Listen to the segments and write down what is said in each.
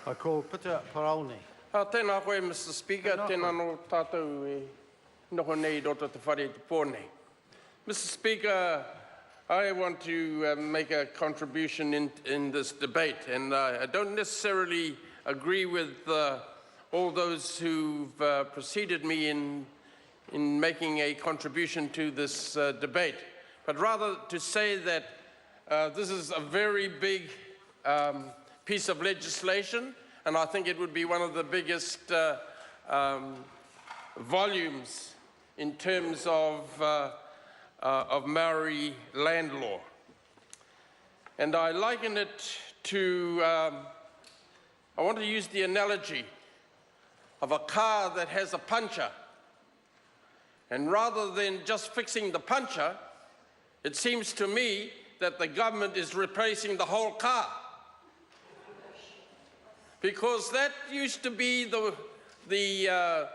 I call Peter Paraone. Tēnā koe, Mr. Speaker, tēnā no tātou noho nei roto te whare te pōnei. Mr. Speaker, I want to make a contribution in this debate, and I don't necessarily agree with all those who've preceded me in making a contribution to this debate, but rather to say that this is a very big piece of legislation, and I think it would be one of the biggest volumes in terms of Māori land law. And I liken it to, I want to use the analogy of a car that has a puncture. And rather than just fixing the puncture, it seems to me that the government is replacing the whole car. Because that used to be the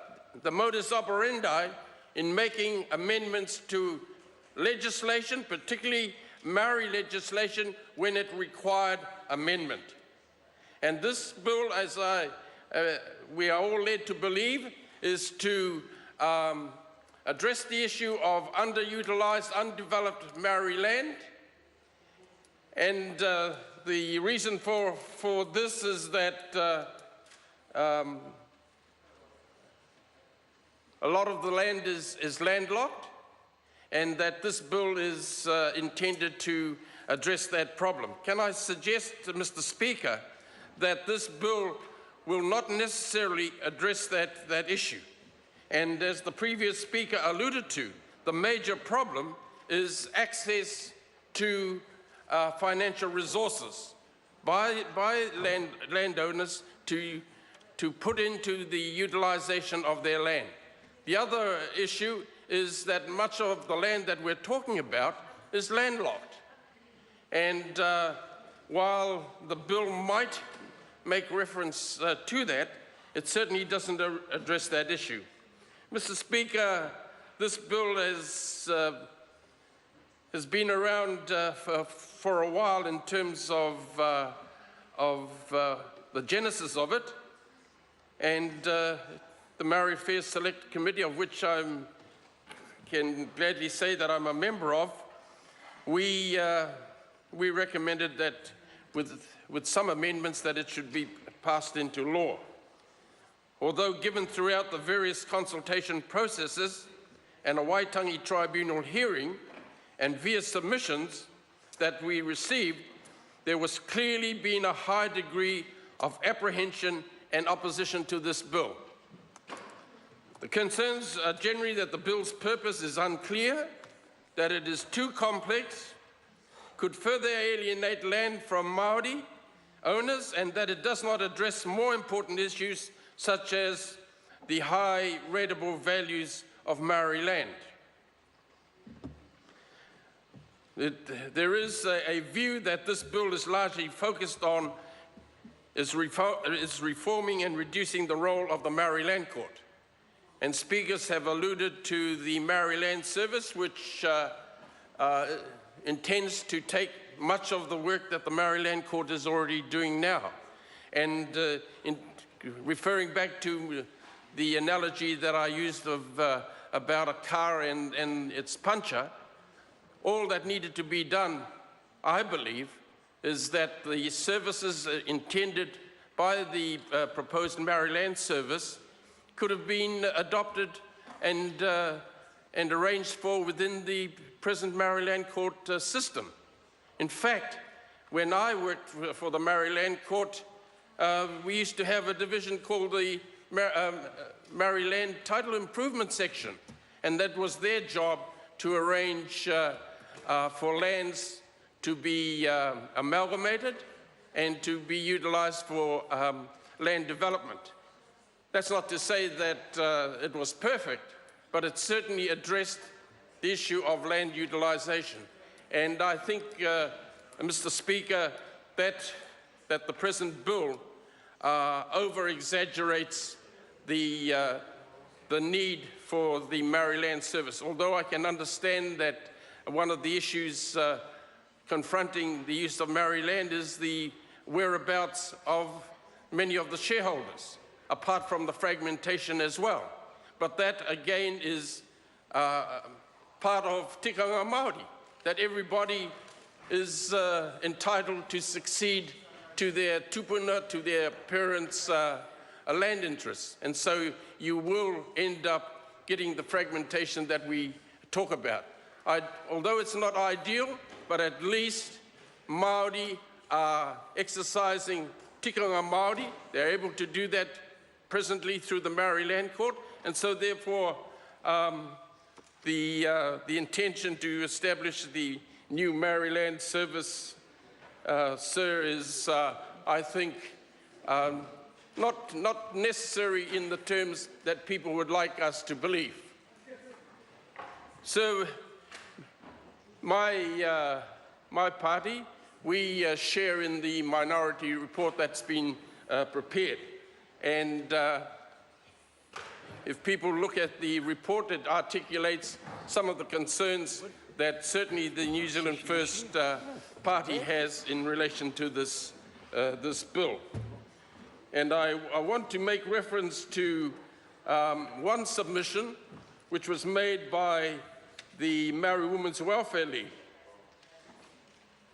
modus operandi in making amendments to legislation, particularly Māori legislation, when it required amendment. And this bill, as we are all led to believe, is to address the issue of underutilised, undeveloped Māori land. And the reason for this is that a lot of the land is landlocked, and that this bill is intended to address that problem. Can I suggest, Mr. Speaker, that this bill will not necessarily address that issue? And as the previous speaker alluded to, the major problem is access to financial resources by landowners to put into the utilisation of their land. The other issue is that much of the land that we're talking about is landlocked. And while the bill might make reference to that, it certainly doesn't address that issue. Mr. Speaker, this bill has been around for a while in terms of the genesis of it, and the Māori Affairs Select Committee, of which I can gladly say that I'm a member of, we recommended that with some amendments that it should be passed into law. Although given throughout the various consultation processes and a Waitangi Tribunal hearing and via submissions that we received, there was clearly been a high degree of apprehension and opposition to this bill. The concerns are generally that the bill's purpose is unclear, that it is too complex, could further alienate land from Māori owners, and that it does not address more important issues such as the high rateable values of Māori land. There is a view that this bill is largely focused on is reforming and reducing the role of the Māori Land Court. And speakers have alluded to the Māori Land Service, which intends to take much of the work that the Māori Land Court is already doing now. And referring back to the analogy that I used of about a car and its puncture, all that needed to be done, I believe, is that the services intended by the proposed Māori Land Service could have been adopted and arranged for within the present Māori Land Court system. In fact, when I worked for the Māori Land Court, we used to have a division called the Māori Land Title Improvement Section, and that was their job to arrange for lands to be amalgamated and to be utilised for land development. That's not to say that it was perfect, but it certainly addressed the issue of land utilisation. And I think, Mr. Speaker, that the present bill over-exaggerates the need for the Māori Land Service. Although I can understand that one of the issues confronting the use of Māori land is the whereabouts of many of the shareholders, apart from the fragmentation as well. But that, again, is part of tikanga Māori, that everybody is entitled to succeed to their tupuna, to their parents' land interests. And so you will end up getting the fragmentation that we talk about. Although it's not ideal, but at least Māori are exercising tikanga Māori. They're able to do that presently through the Maori Land Court, and so therefore the intention to establish the new Maori Land Service, sir, is I think not necessary in the terms that people would like us to believe. So my party, we share in the minority report that's been prepared. And if people look at the report, it articulates some of the concerns that certainly the New Zealand First Party has in relation to this, this bill. And I want to make reference to one submission which was made by the Maori Women's Welfare League.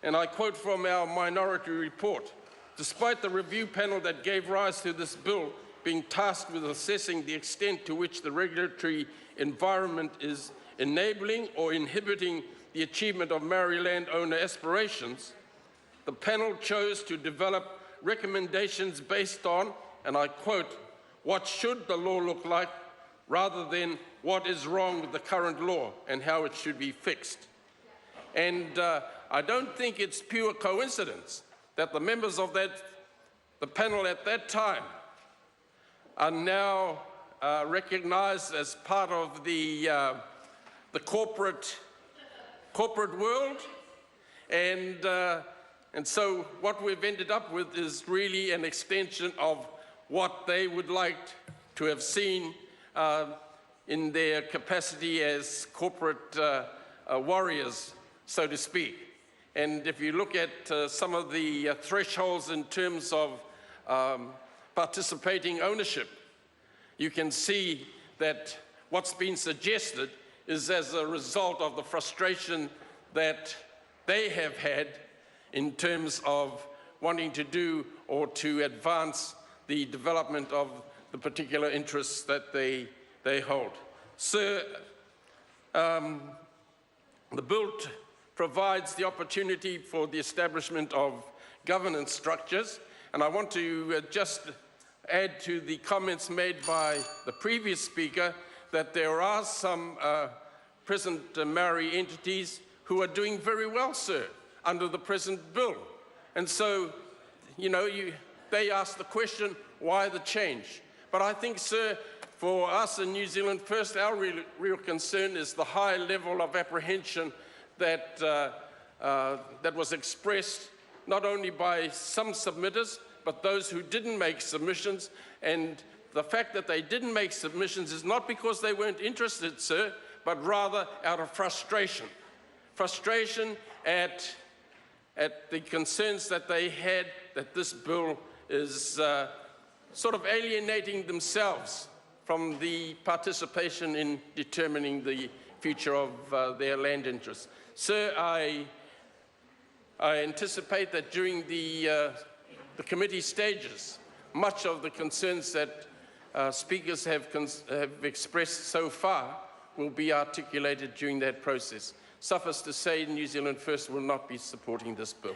And I quote from our minority report: "Despite the review panel that gave rise to this bill being tasked with assessing the extent to which the regulatory environment is enabling or inhibiting the achievement of Maori landowner aspirations, the panel chose to develop recommendations based on," and I quote, "what should the law look like rather than what is wrong with the current law and how it should be fixed." And I don't think it's pure coincidence that the members of the panel at that time are now recognized as part of the corporate world. And so what we've ended up with is really an extension of what they would like to have seen in their capacity as corporate warriors, so to speak. And if you look at some of the thresholds in terms of participating ownership, you can see that what's been suggested is as a result of the frustration that they have had in terms of wanting to do or to advance the development of the particular interests that they hold. Sir, the bill provides the opportunity for the establishment of governance structures, and I want to just add to the comments made by the previous speaker that there are some present Maori entities who are doing very well, sir, under the present bill. And so, you know, they ask the question, why the change? But I think, sir, for us in New Zealand First, our real concern is the high level of apprehension that, that was expressed not only by some submitters, but those who didn't make submissions. And the fact that they didn't make submissions is not because they weren't interested, sir, but rather out of frustration. Frustration at the concerns that they had that this bill is sort of alienating themselves from the participation in determining the future of their land interests. Sir, I anticipate that during the committee stages, much of the concerns that speakers have expressed so far will be articulated during that process. Suffice to say, New Zealand First will not be supporting this bill.